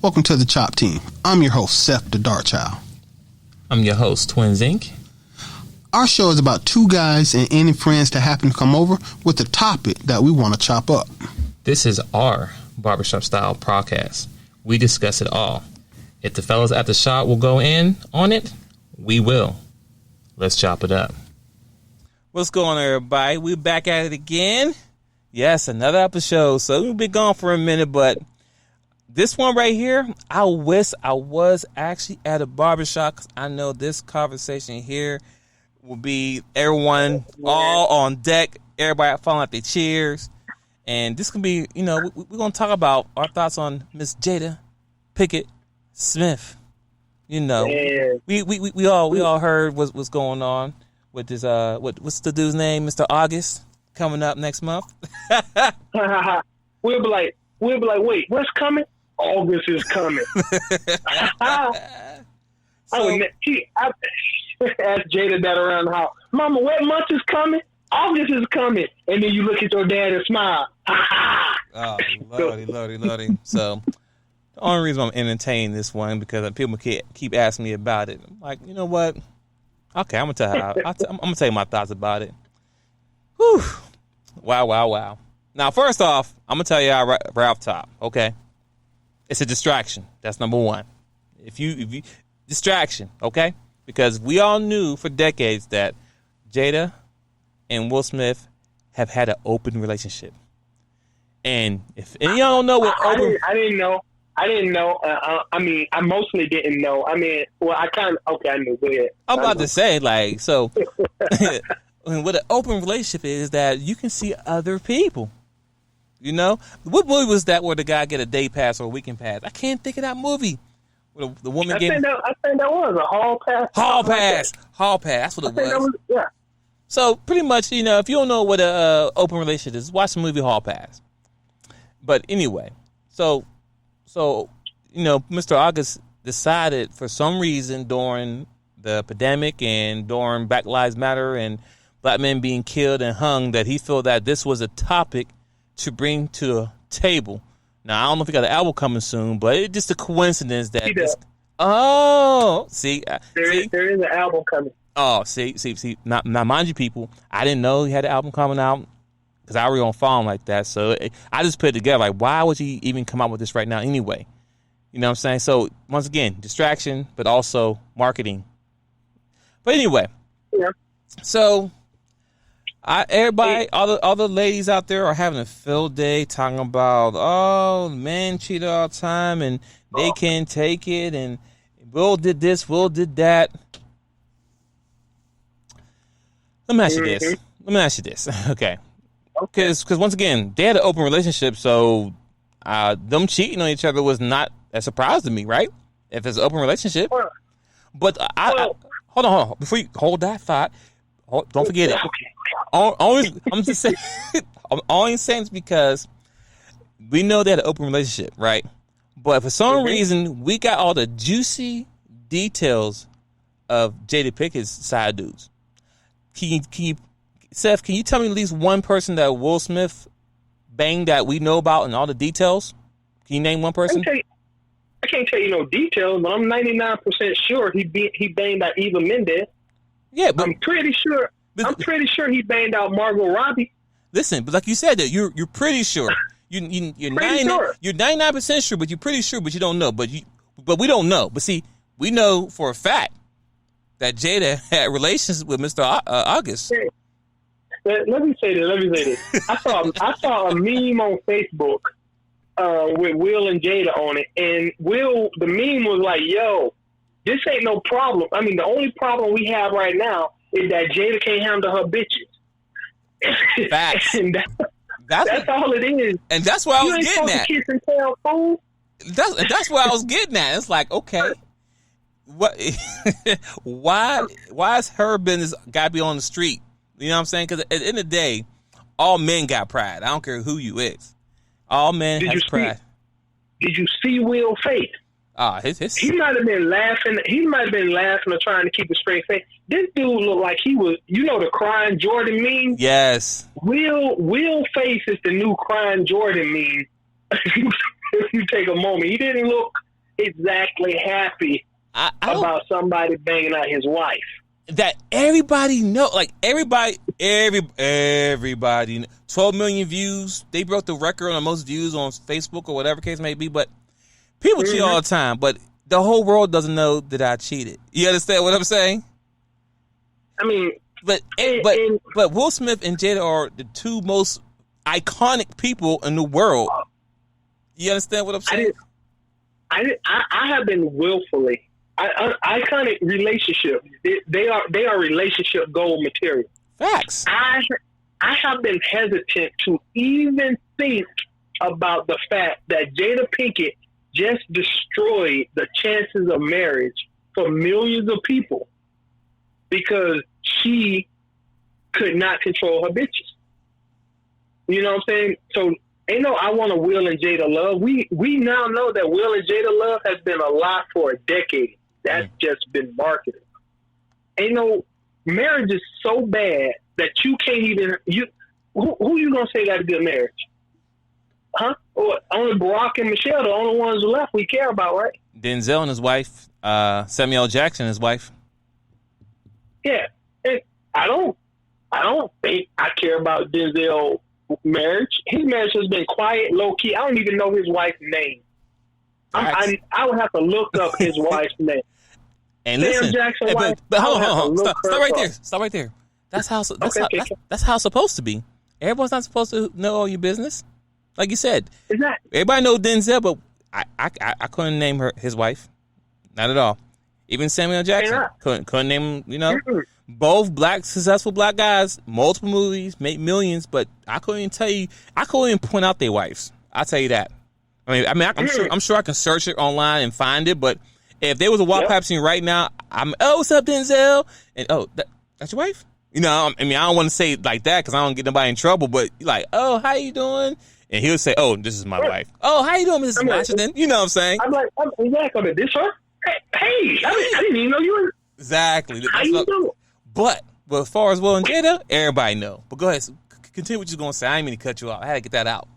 Welcome to the Chop Team. I'm your host, Seth the Dart Child. I'm your host, twinsinc. Our show is about two guys and any friends that happen to come over with a topic that we want to chop up. This is our barbershop style podcast. We discuss it all. If the fellas at the shop will go in on it, we will. Let's chop it up. What's going on, everybody? We're back at it again. Yes, another episode. So we've been gone for a minute, but this one right here, I wish I was actually at a barbershop, because I know this conversation here will be everyone all on deck, everybody falling out their chairs. And this can be, we're going to talk about our thoughts on Miss Jada Pinkett Smith. We all heard what's going on with this. What's the dude's name? Mr. August coming up next month. We'll be like, wait, what's coming? August is coming. I asked Jada that around the house. Mama, what month is coming? August is coming. And then you look at your dad and smile. Oh, lordy. So the only reason I'm entertaining this one because people keep asking me about it. I'm like, you know what? Okay, I'm gonna tell you my thoughts about it. Whew. Wow. Now, first off, I'm gonna tell you right off top. Okay, it's a distraction. That's number one. If you distraction, okay, because we all knew for decades that Jada and Will Smith have had an open relationship. And if any of y'all don't know what open... I didn't know. I mostly didn't know. I knew. Go ahead. I'm about to say, so what an open relationship is that you can see other people. What movie was that where the guy get a day pass or a weekend pass? I can't think of that movie. Where the woman I think that was a hall pass. Hall pass. That's what it was. Yeah. So pretty much, if you don't know what a open relationship is, watch the movie Hall Pass. But anyway, so Mr. August decided for some reason during the pandemic and during Black Lives Matter and black men being killed and hung that he felt that this was a topic to bring to the table. Now, I don't know if he got an album coming soon, but it's just a coincidence that he does. There is an album coming. Oh, see. Now, mind you, people, I didn't know he had an album coming out because I already don't follow him like that. So I just put it together. Like, why would he even come out with this right now anyway? You know what I'm saying? So, once again, distraction, but also marketing. But anyway, yeah. So, everybody, all the ladies out there are having a field day talking about, men cheat all the time and they can't take it and Will did this, Will did that. Let me ask you this. Okay. Because once again, they had an open relationship, so them cheating on each other was not a surprise to me, right? If it's an open relationship. But hold on. Before you hold that thought, don't forget it. I'm just saying, I'm only saying it's because we know they had an open relationship, right? But for some reason, we got all the juicy details of Jada Pinkett's side dudes. Seth, can you tell me at least one person that Will Smith banged that we know about and all the details? Can you name one person? I can't tell you no details, but I'm 99% sure he banged out Eva Mendes. Yeah, but I'm pretty sure he banged out Margot Robbie. Listen, but like you said, that you're pretty sure. You're 99% sure, but you're pretty sure, but you don't know. But we don't know. But see, we know for a fact that Jada had relations with Mr. August. Let me say this. I saw a meme on Facebook with Will and Jada on it, and the meme was like, "Yo, this ain't no problem. I mean, the only problem we have right now is that Jada can't handle her bitches." Facts. That's all it is. And that's where I was getting at. Kiss and tell, fool. That's where I was getting at. It's like, okay, what? why is her business got to be on the street? You know what I'm saying? Because at the end of the day, all men got pride. I don't care who you is. All men have pride. Did you see Will's face? He might have been laughing. He might have been laughing or trying to keep a straight face. This dude looked like he was, the crying Jordan meme? Yes. Will face is the new crying Jordan meme. If you take a moment, he didn't look exactly happy about somebody banging out his wife? That everybody know, like everybody, 12 million views. They broke the record on the most views on Facebook or whatever case may be. But people cheat all the time. But the whole world doesn't know that I cheated. You understand what I'm saying? I mean, but Will Smith and Jada are the two most iconic people in the world. You understand what I'm saying? I have been willfully. Iconic relationships. They are relationship gold material. Facts. I have been hesitant to even think about the fact that Jada Pinkett just destroyed the chances of marriage for millions of people because she could not control her bitches. You know what I'm saying? So ain't no I want a Will and Jada love. We now know that Will and Jada love has been a lie for a decade. That's just been marketed. Ain't no marriage is so bad that you can't even who you gonna say got a good marriage? Huh? Or only Barack and Michelle, the only ones left we care about, right? Denzel and his wife, Samuel Jackson, his wife. Yeah, and I don't think I care about Denzel marriage. His marriage has been quiet, low key. I don't even know his wife's name. I would have to look up his wife's name. And listen, Jackson wife, but hold on. Stop right there. Stop right there. That's how it's supposed to be. Everyone's not supposed to know all your business. Like you said, exactly. Everybody knows Denzel, but I couldn't name his wife. Not at all. Even Samuel Jackson couldn't name him. You know, both successful black guys, multiple movies, made millions, but I couldn't even tell you. I couldn't even point out their wives. I'll tell you that. I'm sure I can search it online and find it, but if there was a WhatsApp scene right now, what's up, Denzel? And that's your wife? You know, I don't want to say it like that because I don't get nobody in trouble, but like, oh, how you doing? And he'll say, oh, this is my wife. Oh, how you doing, Mrs. Washington? You know what I'm saying? I'm like, exactly, this her? Hey, I didn't even know you were. Exactly. How you doing? But as far as Will and Jada, everybody know. But go ahead, continue what you're going to say. I didn't mean to cut you off. I had to get that out.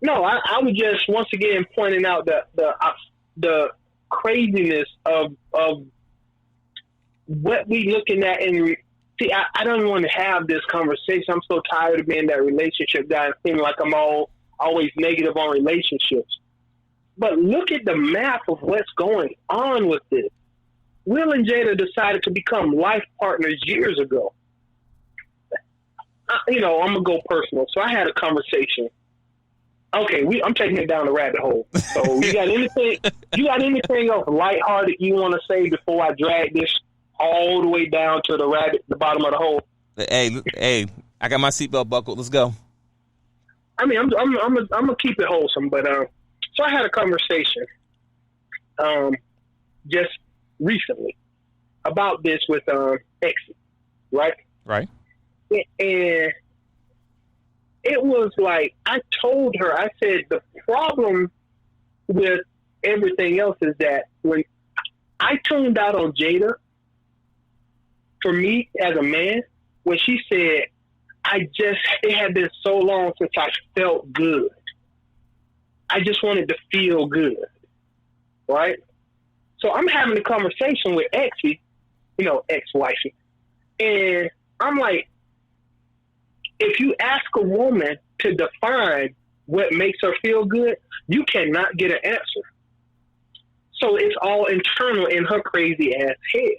No, I was just once again pointing out the craziness of what we looking at and see. I don't want to have this conversation. I'm so tired of being that relationship guy and feeling like I'm always negative on relationships. But look at the map of what's going on with this. Will and Jada decided to become life partners years ago. I'm gonna go personal. So I had a conversation. Okay, I'm taking it down the rabbit hole. So you got anything else lighthearted you want to say before I drag this all the way down to the bottom of the hole? Hey, I got my seatbelt buckled. Let's go. I mean, I'm gonna keep it wholesome, but so I had a conversation, just recently about this with Exy, right? Right. And it was like, I told her, I said, the problem with everything else is that when I tuned out on Jada, for me as a man, when she said, it had been so long since I felt good. I just wanted to feel good, right? So I'm having a conversation with Exy, ex-wifey, and I'm like, if you ask a woman to define what makes her feel good, you cannot get an answer. So it's all internal in her crazy ass head,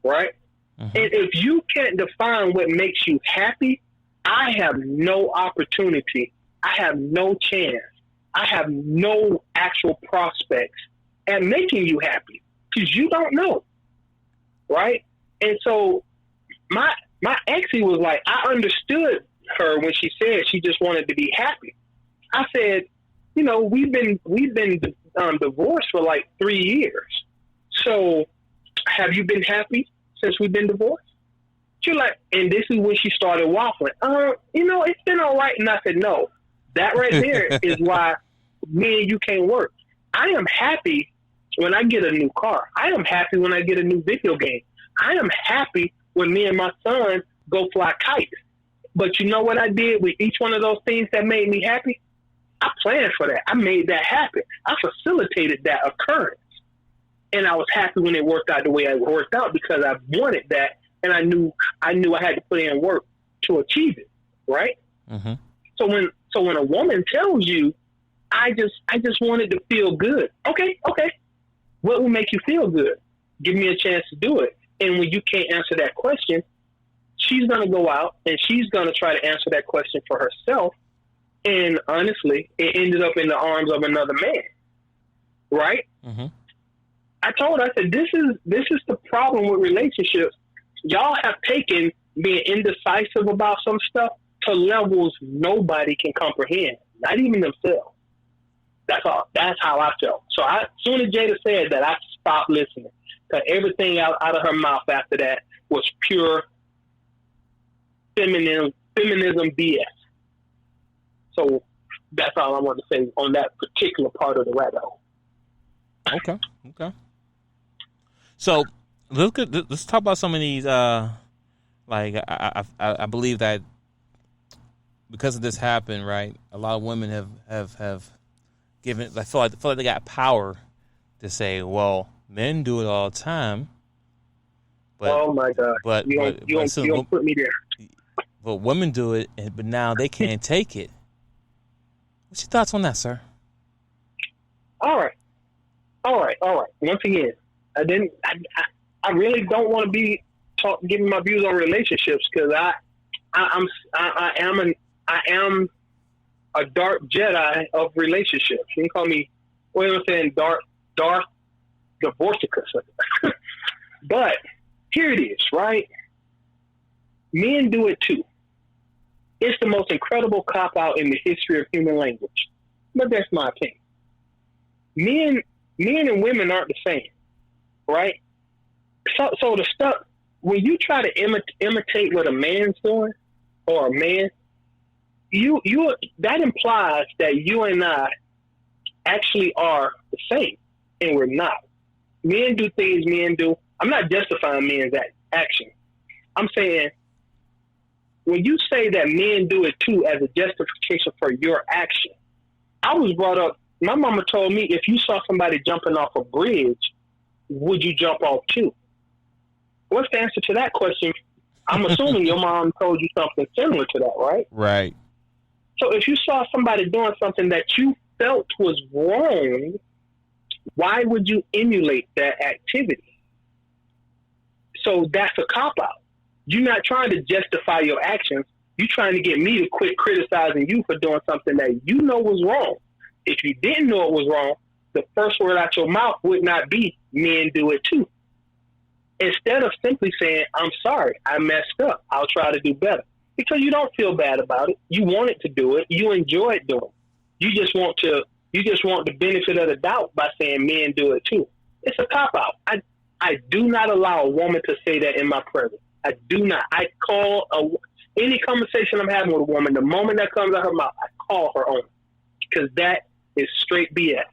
right? Mm-hmm. And if you can't define what makes you happy, I have no opportunity. I have no chance. I have no actual prospects at making you happy because you don't know, right? And so my Exy was like, I understood her when she said she just wanted to be happy. I said, we've been divorced for like 3 years. So have you been happy since we've been divorced? She's like, and this is when she started waffling. It's been all right. And I said, no, that right there is why me and you can't work. I am happy when I get a new car. I am happy when I get a new video game. I am happy when me and my son go fly kites. But you know what I did with each one of those things that made me happy? I planned for that. I made that happen. I facilitated that occurrence. And I was happy when it worked out the way it worked out because I wanted that, and I knew I had to put in work to achieve it, right? Mm-hmm. So when a woman tells you, I just wanted to feel good. Okay. What will make you feel good? Give me a chance to do it. And when you can't answer that question, she's going to go out and she's going to try to answer that question for herself. And honestly, it ended up in the arms of another man, right? Mm-hmm. I told her, I said, this is the problem with relationships. Y'all have taken being indecisive about some stuff to levels nobody can comprehend, not even themselves. That's all. That's how I felt. So as soon as Jada said that, I stopped listening. Because everything out of her mouth after that was pure feminism BS. So that's all I want to say on that particular part of the rabbit hole. Okay. So let's talk about some of these. Like I believe that because of this happened, right? A lot of women have given. I feel like they got power to say, well, men do it all the time. But, oh my God! But you don't put me there. But women do it, but now they can't take it. What's your thoughts on that, sir? All right. Once again, I really don't want to be giving my views on relationships because I am a dark Jedi of relationships. You can call me, what am I saying, Darth Divorcicus. But here it is, right? Men do it too. It's the most incredible cop-out in the history of human language. But that's my opinion. Men and women aren't the same, right? So the stuff, when you try to imitate what a man's doing or a man, you that implies that you and I actually are the same, and we're not. Men do things men do. I'm not justifying men's action. I'm saying when you say that men do it too as a justification for your action, I was brought up, my mama told me if you saw somebody jumping off a bridge, would you jump off too? What's the answer to that question? I'm assuming your mom told you something similar to that, right? Right. So if you saw somebody doing something that you felt was wrong, why would you emulate that activity? So that's a cop-out. You're not trying to justify your actions. You're trying to get me to quit criticizing you for doing something that you know was wrong. If you didn't know it was wrong, the first word out your mouth would not be, men do it too. Instead of simply saying, I'm sorry, I messed up, I'll try to do better. Because you don't feel bad about it. You wanted to do it. You enjoy it doing it. You just want the benefit of the doubt by saying men do it too. It's a cop-out. I do not allow a woman to say that in my presence. I do not. I call any conversation I'm having with a woman, the moment that comes out of her mouth, I call her on it. Because that is straight BS.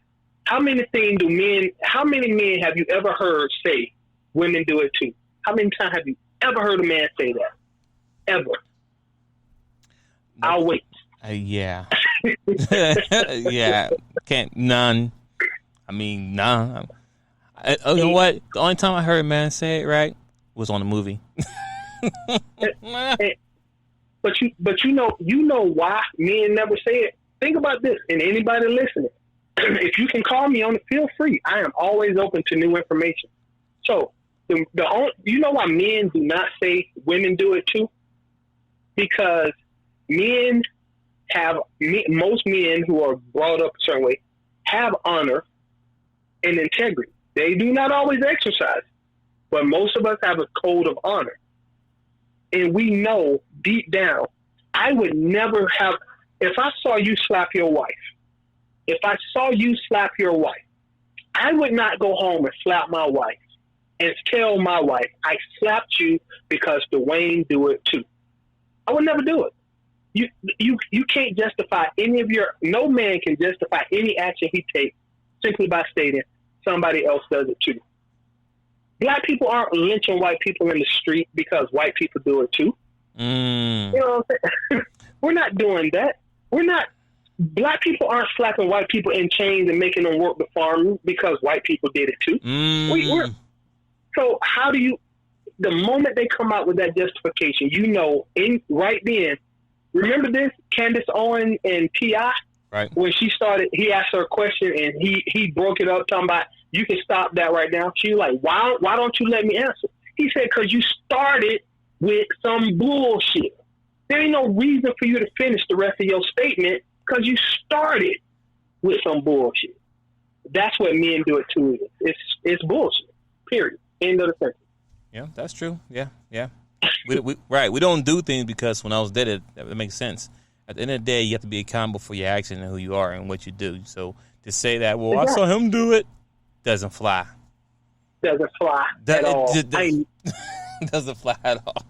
How many men have you ever heard say women do it too? How many times have you ever heard a man say that? Ever. I'll wait. Yeah. Yeah. None. I mean, none. You know what? The only time I heard a man say it right was on a movie. But you know why men never say it? Think about this, and anybody listening, if you can call me on it, feel free. I am always open to new information. So you know why men do not say women do it too? Because most men who are brought up a certain way have honor and integrity. They do not always exercise, but most of us have a code of honor. And we know deep down, I would never have, if I saw you slap your wife, I would not go home and slap my wife and tell my wife, I slapped you because Dwayne do it too. I would never do it. You can't justify no man can justify any action he takes simply by stating somebody else does it too. Black people aren't lynching white people in the street because white people do it too. You know what I'm saying? We're not doing that. We're not Black people aren't slapping white people in chains and making them work the farm because white people did it too. So how do you? The moment they come out with that justification, right then. Remember this, Candace Owens and T.I.? Right. When she started, he asked her a question and he broke it up, talking about, you can stop that right now. She was like, why don't you let me answer? He said, because you started with some bullshit. There ain't no reason for you to finish the rest of your statement because you started with some bullshit. That's what men do it too. It's bullshit. Period. End of the sentence. Yeah, that's true. Yeah. We don't do things because when I was dead, that makes sense. At the end of the day, you have to be accountable for your actions and who you are and what you do. So to say that, well, exactly. I saw him do it, doesn't fly. Doesn't fly at all. Doesn't fly at all.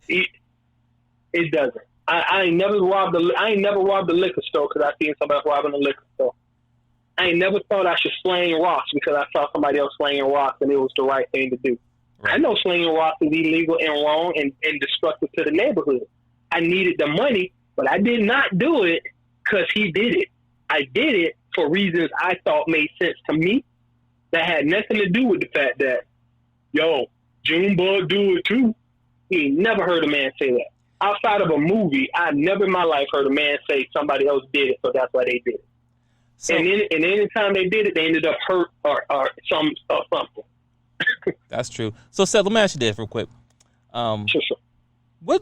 It doesn't. I ain't never robbed the liquor store because I seen somebody robbing the liquor store. I ain't never thought I should slang rocks because I saw somebody else slanging rocks and it was the right thing to do. Right. I know slinging rocks is illegal and wrong and destructive to the neighborhood. I needed the money, but I did not do it because he did it. I did it for reasons I thought made sense to me that had nothing to do with the fact that, Junebug do it too. You ain't never heard a man say that. Outside of a movie, I never in my life heard a man say somebody else did it, so that's why they did it. So, and any time they did it, they ended up hurt or something. That's true. So, Seth, let me ask you this real quick. Sure.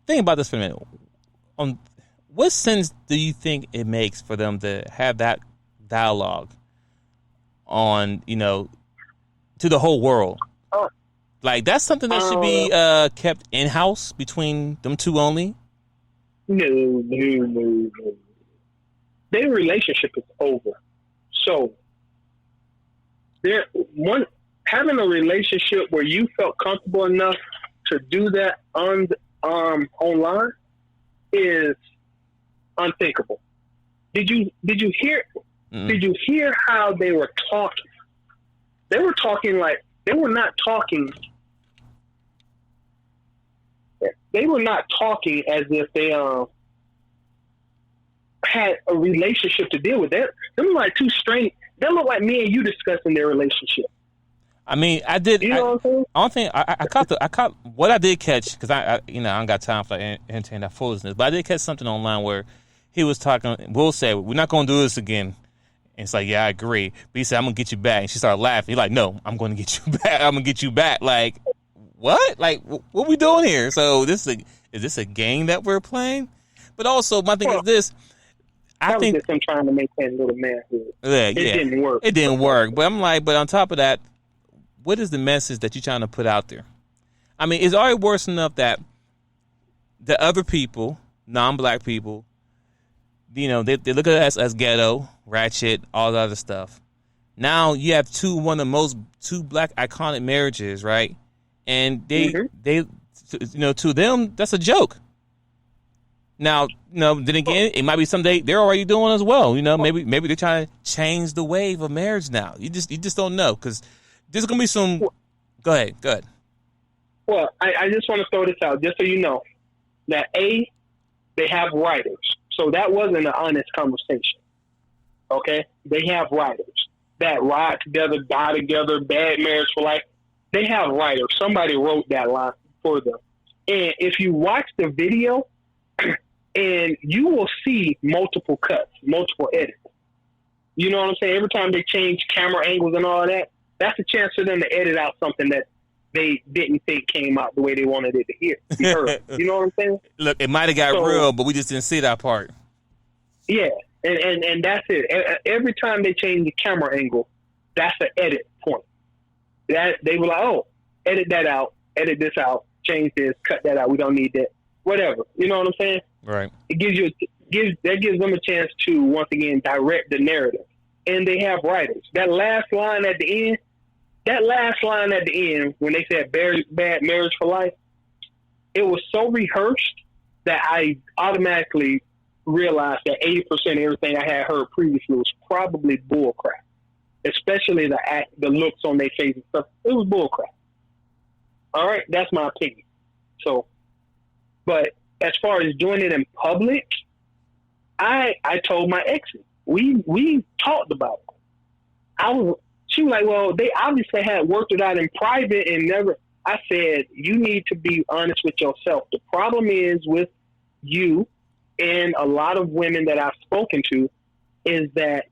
Think about this for a minute. What sense do you think it makes for them to have that dialogue on, to the whole world? Like, that's something that should be kept in-house between them two only? No. Their relationship is over. So, having a relationship where you felt comfortable enough to do that online is unthinkable. Did you hear? Mm-hmm. Did you hear how they were talking? They were talking like they were not talking. They were not talking as if they had a relationship to deal with. They look like two strange. They look like me and you discussing their relationship. I mean, I did. You know what I'm saying? I don't think I caught what I did catch because I don't got time for entertaining that foolishness. But I did catch something online where he was talking. Will said, "We're not going to do this again." And it's like, yeah, I agree. But he said, "I'm gonna get you back," and she started laughing. He's like, "No, I'm going to get you back. I'm gonna get you back." Like, what? Like, what we doing here? So is this a game that we're playing? But also, my thing is this. I think I'm trying to maintain a little manhood. It didn't work. It didn't work. But I'm like, but on top of that, what is the message that you're trying to put out there? I mean, it's already worse enough that the other people, non-black people, they look at us as ghetto, ratchet, all the other stuff. Now you have one of the most black iconic marriages, right? And they to them, that's a joke. Now, then again, it might be someday they're already doing as well. Maybe they're trying to change the wave of marriage now. You just don't know because there's gonna be some. Go ahead. Well, I just want to throw this out just so you know that they have writers, so that wasn't an honest conversation. Okay, they have writers that ride together, die together, bad marriage for life. They have writers. Somebody wrote that line for them, and if you watch the video. And you will see multiple cuts, multiple edits. You know what I'm saying? Every time they change camera angles and all that, that's a chance for them to edit out something that they didn't think came out the way they wanted it to be heard. You know what I'm saying? Look, it might have got real, but we just didn't see that part. Yeah, and that's it. Every time they change the camera angle, that's an edit point. That they were like, oh, edit that out, edit this out, change this, cut that out. We don't need that. Whatever. You know what I'm saying? Right. It gives them a chance to once again direct the narrative, and they have writers. That last line at the end, when they said bad marriage for life, it was so rehearsed that I automatically realized that 80% of everything I had heard previously was probably bullcrap, especially the looks on their face and stuff. It was bullcrap. All right, that's my opinion. So. But as far as doing it in public, I told my exes. We talked about it. She was like, well, they obviously had worked it out in private and never. I said, you need to be honest with yourself. The problem is with you and a lot of women that I've spoken to is that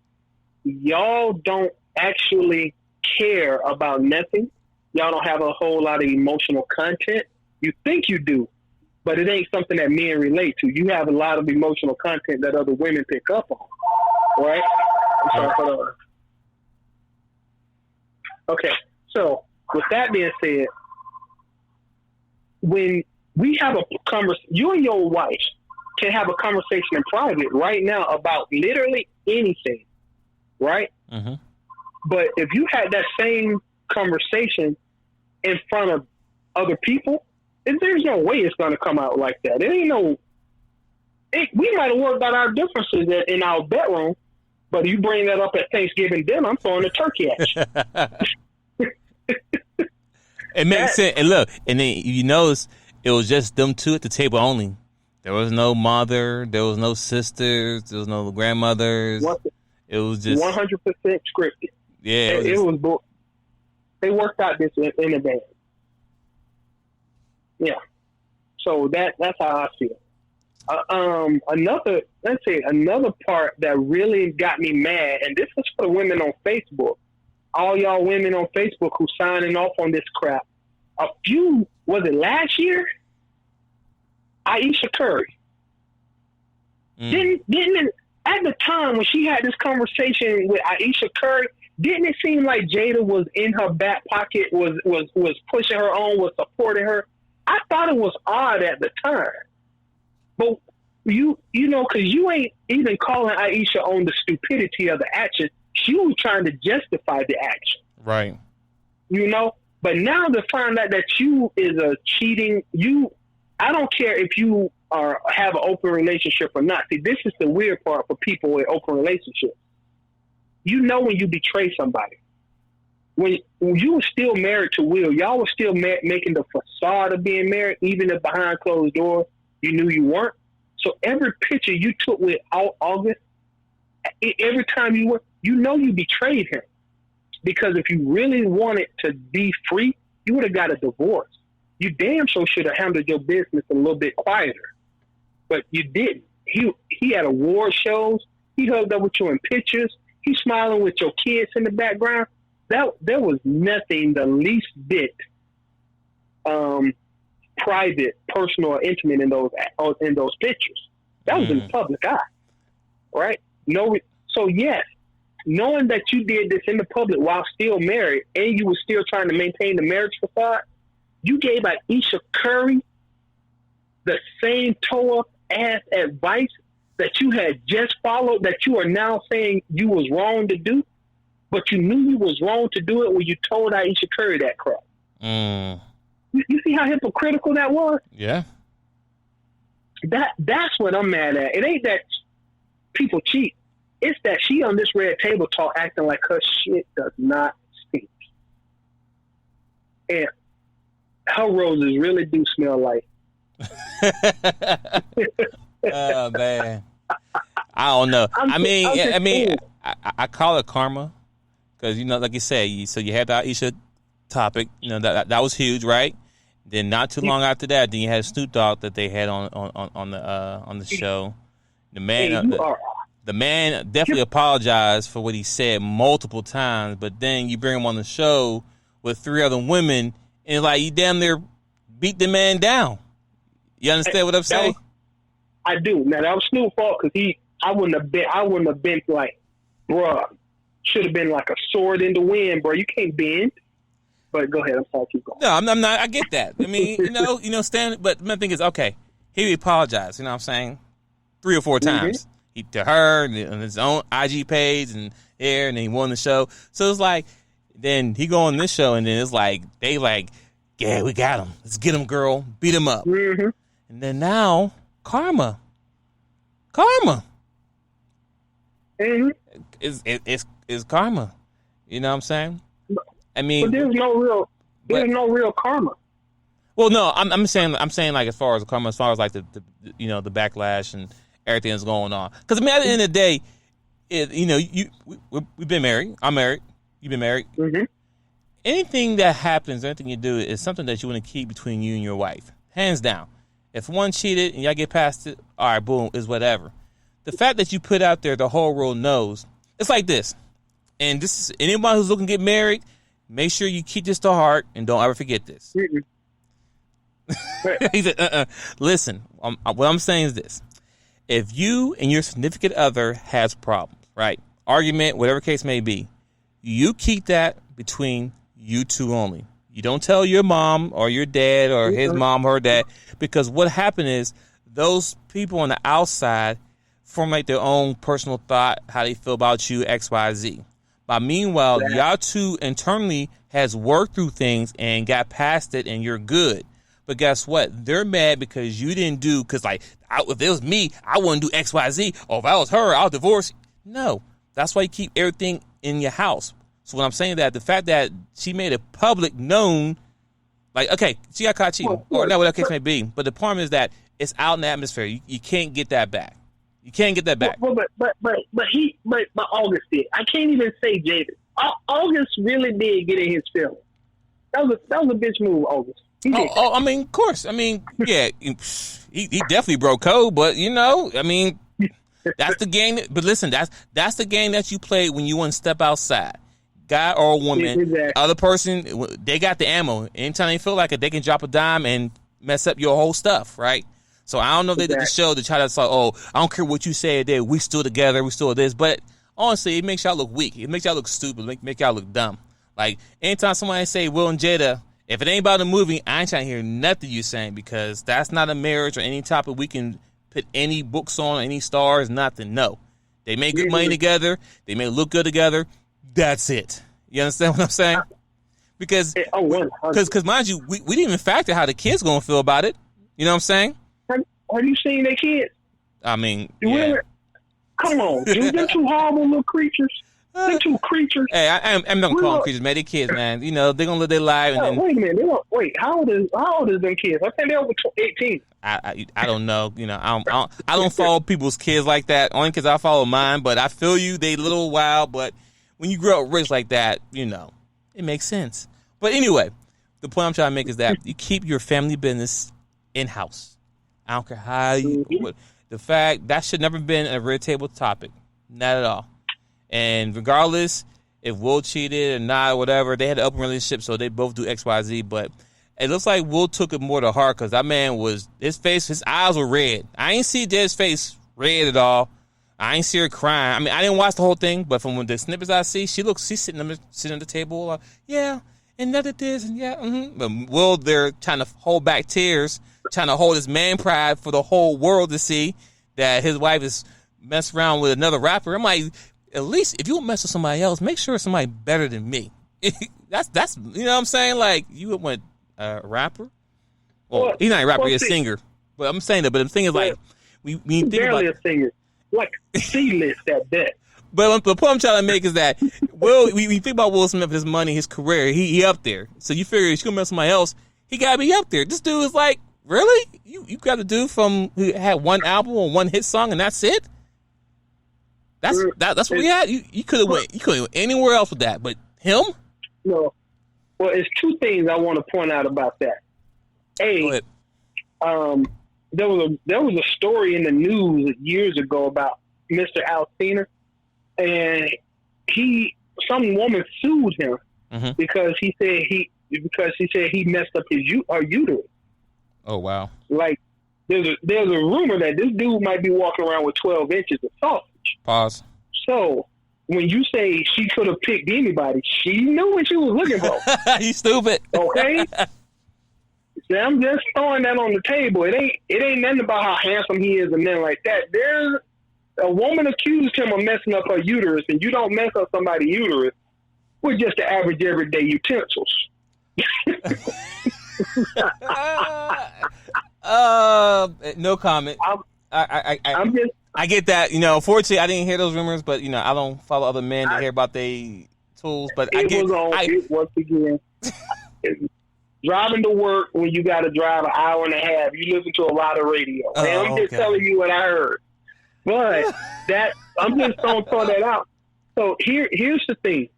y'all don't actually care about nothing. Y'all don't have a whole lot of emotional content. You think you do, but it ain't something that men relate to. You have a lot of emotional content that other women pick up on, right? I'm sorry, hold on. Okay, so with that being said, when we have a conversation, you and your wife can have a conversation in private right now about literally anything, right? Mm-hmm. But if you had that same conversation in front of other people, there's no way it's going to come out like that. There ain't no. We might have worked out our differences in our bedroom, but you bring that up at Thanksgiving dinner, I'm throwing a turkey at you. It makes sense. And look, and then you notice it was just them two at the table only. There was no mother, there was no sisters, there was no grandmothers. It was just 100% scripted. Yeah, it was. They worked out this in advance. Yeah, so that's how I feel. Another part that really got me mad, and this is for the women on Facebook. All y'all women on Facebook who signing off on this crap. Was it last year? Aisha Curry. Didn't at the time when she had this conversation with Aisha Curry, didn't it seem like Jada was in her back pocket, was pushing her on, was supporting her? I thought it was odd at the time. But you know, because you ain't even calling Aisha on the stupidity of the action. She was trying to justify the action. Right. You know? But now to find out that you is a cheating, I don't care if you have an open relationship or not. See, this is the weird part for people with open relationships. You know when you betray somebody. When you were still married to Will, y'all were still making the facade of being married, even if behind closed doors you knew you weren't. So every picture you took with August, every time you betrayed him. Because if you really wanted to be free, you would have got a divorce. You damn sure should have handled your business a little bit quieter. But you didn't. He had award shows. He hugged up with you in pictures. He's smiling with your kids in the background. There was nothing the least bit private, personal, or intimate in those pictures. That was in the public eye, right? No, so yes, knowing that you did this in the public while still married, and you were still trying to maintain the marriage facade, you gave Aisha Curry the same toe-up ass advice that you had just followed, that you are now saying you was wrong to do, but you knew you was wrong to do it when you told Aisha Curry that crap. You see how hypocritical that was? Yeah. That's what I'm mad at. It ain't that people cheat. It's that she on this red table talk acting like her shit does not stink. And her roses really do smell like. Oh, man. I don't know. I call it karma because, you know, like you said, so you had the Aisha topic. You know, that was huge, right? Then not too long after that, then you had Snoop Dogg that they had on the show. The man definitely apologized for what he said multiple times, but then you bring him on the show with 3 other women, and like you damn near beat the man down. You understand what I'm saying? I do. Now that was Snoop's fault because I wouldn't have been like, bruh, should have been like a sword in the wind, bro. You can't bend. But go ahead. I'm sorry. Keep going. No, I'm not. I get that. I mean, but my thing is, okay, he apologized. You know what I'm saying? 3 or 4 times. To her and on his own IG page and there, and then he won the show. So it's like, then he go on this show, and then it's like they like, yeah, we got him. Let's get him, girl. Beat him up. Mm-hmm. And then now, karma. Mm-hmm. It's karma. You know what I'm saying? I mean, but there's no real karma. Well, no, I'm saying like as far as karma, as far as like the you know, the backlash everything that's going on. Because, I mean, at the end of the day, we've been married. I'm married. You've been married. Mm-hmm. Anything that happens, anything you do is something that you want to keep between you and your wife. Hands down. If one cheated and y'all get past it, all right, boom, is whatever. The fact that you put out there, the whole world knows. It's like this. And this is anyone who's looking to get married, make sure you keep this to heart and don't ever forget this. Mm-hmm. He said, listen, what I'm saying is this. If you and your significant other has problems, right? Argument, whatever case may be, you keep that between you two only. You don't tell your mom or your dad or his mom or her dad, because what happened is those people on the outside formulate their own personal thought, how they feel about you, X, Y, Z. But meanwhile, y'all two internally has worked through things and got past it, and you're good. But guess what? They're mad because you didn't do, because like, if it was me, I wouldn't do X, Y, Z. Or if I was her, I'll divorce. No, that's why you keep everything in your house. So when I'm saying that, the fact that she made it public known, like, okay, she got caught cheating, or no, whatever case may be. But the problem is that it's out in the atmosphere. You can't get that back. You can't get that back. But August did. I can't even say Jada. August really did get in his feelings. That was a bitch move, August. I mean, of course. I mean, yeah, he definitely broke code, but I mean, that's the game. But listen, that's the game that you play when you want to step outside. Guy or woman, exactly. Other person, they got the ammo. Anytime they feel like it, they can drop a dime and mess up your whole stuff, right? So I don't know if they did the show to try to say, oh, I don't care what you say today, we still together, we still this. But honestly, it makes y'all look weak. It makes y'all look stupid, make y'all look dumb. Like, anytime somebody say Will and Jada, if it ain't about a movie, I ain't trying to hear nothing you saying, because that's not a marriage or any topic we can put any books on, any stars, nothing. No. They make good money together. They may look good together. That's it. You understand what I'm saying? Because mind you, we didn't even factor how the kids going to feel about it. You know what I'm saying? Have you seen their kids? I mean, yeah. Come on, dude. They're two horrible little creatures. They're two creatures. Hey, I'm not going to call them creatures, man. They're kids, man. They're going to live their life. And then, wait a minute. How old is them kids? I think they're over 18. I don't know. I don't follow people's kids like that, only because I follow mine. But I feel you. They a little wild, but when you grow up rich like that, it makes sense. But anyway, the point I'm trying to make is that you keep your family business in-house. I don't care how you... The fact, that should never been a red table topic. Not at all. And regardless, if Will cheated or not, whatever, they had an open relationship, so they both do X, Y, Z. But it looks like Will took it more to heart, because that man his eyes were red. I ain't see Jed's face red at all. I ain't see her crying. I mean, I didn't watch the whole thing, but from the snippets I see, she's sitting at the table, yeah, and nothing this, and yeah, mm-hmm. But Will, they're trying to hold back tears, trying to hold his man pride for the whole world to see that his wife is messing around with another rapper. I'm like, at least if you mess with somebody else, make sure it's somebody better than me. that's you know what I'm saying? Like, you went a rapper? Well, he's not a rapper, he's a singer. But I'm saying that. But the thing is, like, we think barely about a singer, like C-list at that. But the point I'm trying to make is that we think about Will Smith, his money, his career. He up there. So you figure he's gonna mess with somebody else. He gotta be up there. This dude is like, really? You got a dude who had one album or one hit song and that's it? That's what we had. You could have went anywhere else with that, but him? No. Well, it's two things I want to point out about that. There was a story in the news years ago about Mr. Alcina, and some woman sued him because she said he messed up his uterus. Oh wow! Like there's a rumor that this dude might be walking around with 12 inches of sausage. Pause. So when you say she could have picked anybody, she knew what she was looking for. You stupid. Okay. So I'm just throwing that on the table. It ain't nothing about how handsome he is and nothing like that. There's a woman accused him of messing up her uterus, and you don't mess up somebody's uterus with just the average everyday utensils. No comment. I get that. Fortunately, I didn't hear those rumors, but I don't follow other men to hear about their tools. But once again, driving to work when you got to drive an hour and a half, you listen to a lot of radio. I'm just telling you what I heard. But that I'm just gonna throw that out. So here's the thing.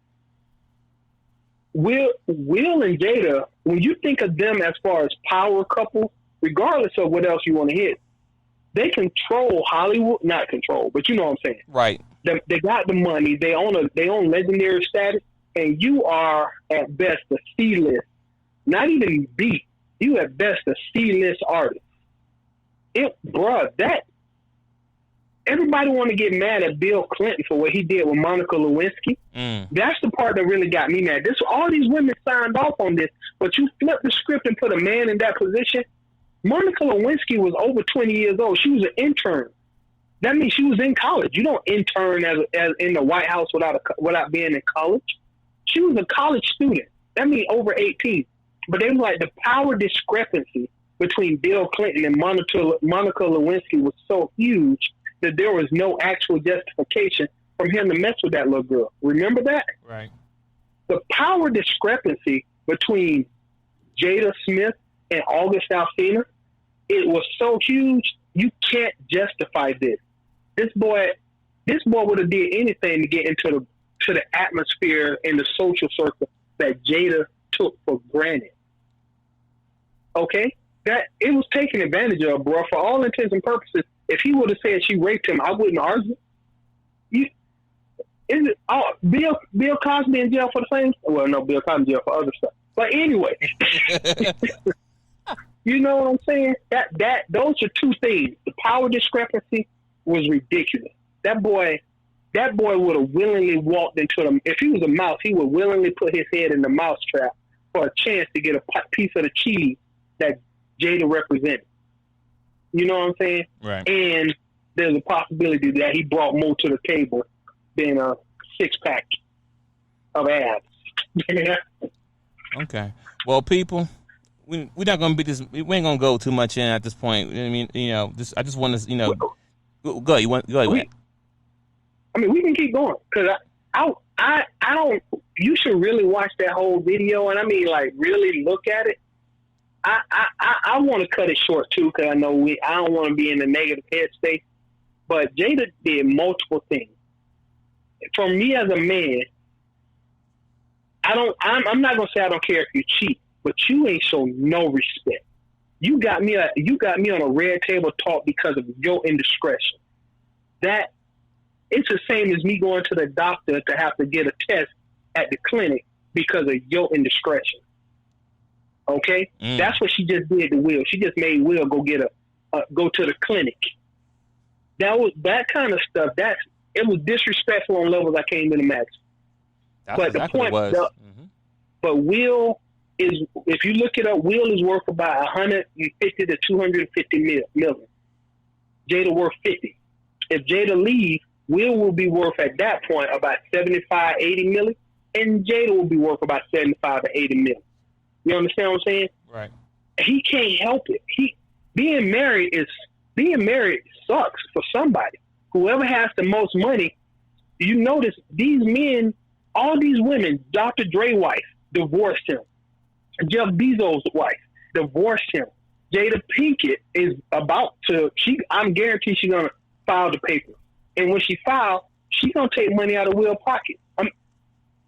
Will and Jada, when you think of them as far as power couple, regardless of what else you want to hit, they control Hollywood. Not control, but you know what I'm saying. Right. They got the money. They own legendary status, and you are at best a C-list, not even B. You at best a C-list artist. That everybody want to get mad at Bill Clinton for what he did with Monica Lewinsky. That's the part that really got me mad. All these women signed off on this, but you flip the script and put a man in that position. Monica Lewinsky was over 20 years old. She was an intern. That means she was in college. You don't intern as in the White House without being in college. She was a college student. That means over 18. But they were like, the power discrepancy between Bill Clinton and Monica Lewinsky was so huge that there was no actual justification from him to mess with that little girl. Remember that? Right. The power discrepancy between Jada Smith and August Alsina, it was so huge, you can't justify this. This boy would have did anything to get into the atmosphere and the social circle that Jada took for granted. Okay? That it was taken advantage of, bro. For all intents and purposes, if he would have said she raped him, I wouldn't argue. Bill Cosby in jail for the same? Well, no, Bill Cosby in jail for other stuff. But anyway, you know what I'm saying? Those are two things. The power discrepancy was ridiculous. That boy would have willingly walked into them. If he was a mouse, he would willingly put his head in the mouse trap for a chance to get a piece of the cheese that Jada represented. You know what I'm saying? Right. And there's a possibility that he brought more to the table than a 6-pack of abs. Okay. Well, people, we're not going to beat this. We ain't going to go too much in at this point. I mean, I just want to, go ahead. Go ahead. I mean, we can keep going because I don't. You should really watch that whole video, and I mean, like, really look at it. I want to cut it short too because I know I don't want to be in the negative headspace. But Jada did multiple things. For me as a man, I'm not gonna say I don't care if you cheat, but you ain't show no respect. You got me on a red table talk because of your indiscretion. That it's the same as me going to the doctor to have to get a test at the clinic because of your indiscretion. Okay, that's what she just did to Will. She just made Will go go to the clinic. That kind of stuff. It was disrespectful on levels I can't even imagine. That's but exactly the point, what it was. But Will is, if you look it up, Will is worth about 150 to 250 million. Jada worth 50. If Jada leaves, Will be worth at that point about 75, 80 million, and Jada will be worth about 75 to 80 million. You understand what I'm saying? Right. He can't help it. Being married sucks for somebody. Whoever has the most money, you notice these men, all these women, Dr. Dre's wife divorced him. Jeff Bezos' wife divorced him. Jada Pinkett is about to. I'm guaranteed she's gonna file the paper, and when she files, she's gonna take money out of Will's pocket.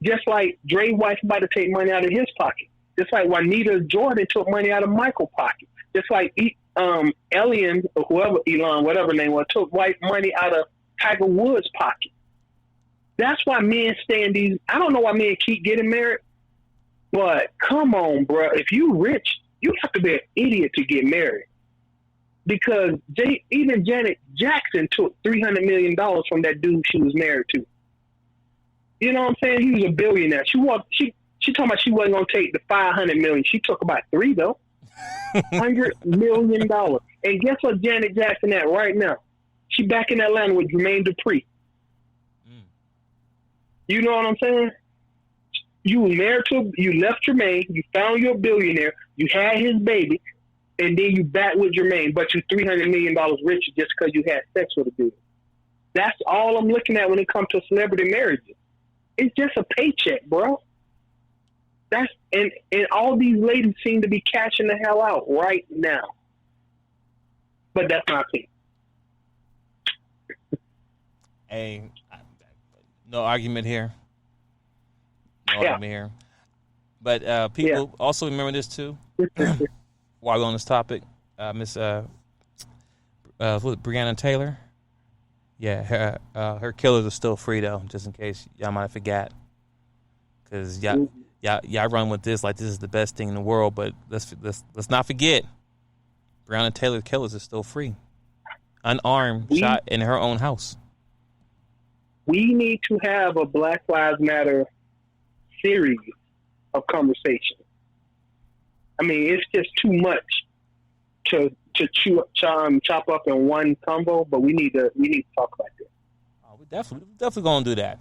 Just like Dre's wife about to take money out of his pocket. Just like Juanita Jordan took money out of Michael's pocket. Just like Elon, or whatever name was, took white money out of Tiger Woods' pocket. That's why men stay in these. I don't know why men keep getting married, but come on, bro. If you rich, you have to be an idiot to get married. Because even Janet Jackson took $300 million from that dude she was married to. You know what I'm saying? He was a billionaire. She talking about she wasn't gonna take the $500 million. She took about $3 though. $100 million. And guess what Janet Jackson at right now? She back in Atlanta with Jermaine Dupri. You know what I'm saying? You left Jermaine, you found your billionaire, you had his baby, and then you back with Jermaine, but you $300 million richer just because you had sex with a dude. That's all I'm looking at when it comes to celebrity marriages. It's just a paycheck, bro. And all these ladies seem to be cashing the hell out right now. But that's my opinion. Hey, no argument here. No argument here. But people also remember this too. While we're on this topic, Miss Breonna Taylor. Yeah, her killers are still free though, just in case y'all might forget. Because y'all run with this like this is the best thing in the world, but let's not forget, Breonna Taylor's killers are still free, unarmed, shot in her own house. We need to have a Black Lives Matter series of conversation. I mean, it's just too much to chop up in one combo, but we need to talk about this. Oh, we definitely gonna do that.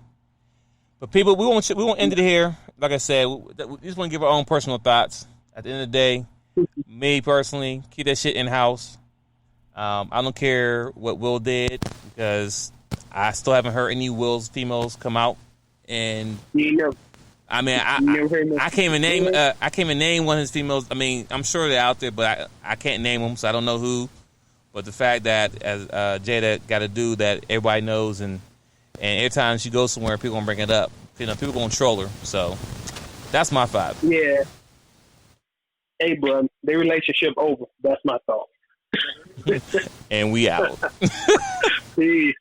But people, we won't end it here. Like I said, we just want to give our own personal thoughts. At the end of the day, me personally, keep that shit in house. I don't care what Will did because I still haven't heard any Will's females come out. And I mean, I can't even name. I can't even name one of his females. I mean, I'm sure they're out there, but I can't name them, so I don't know who. But the fact that as Jada got a dude that everybody knows, and every time she goes somewhere, people gonna bring it up. You know, people gonna troll her. So that's my vibe. Yeah. Hey, bro, their relationship over. That's my thought. And we out. Peace.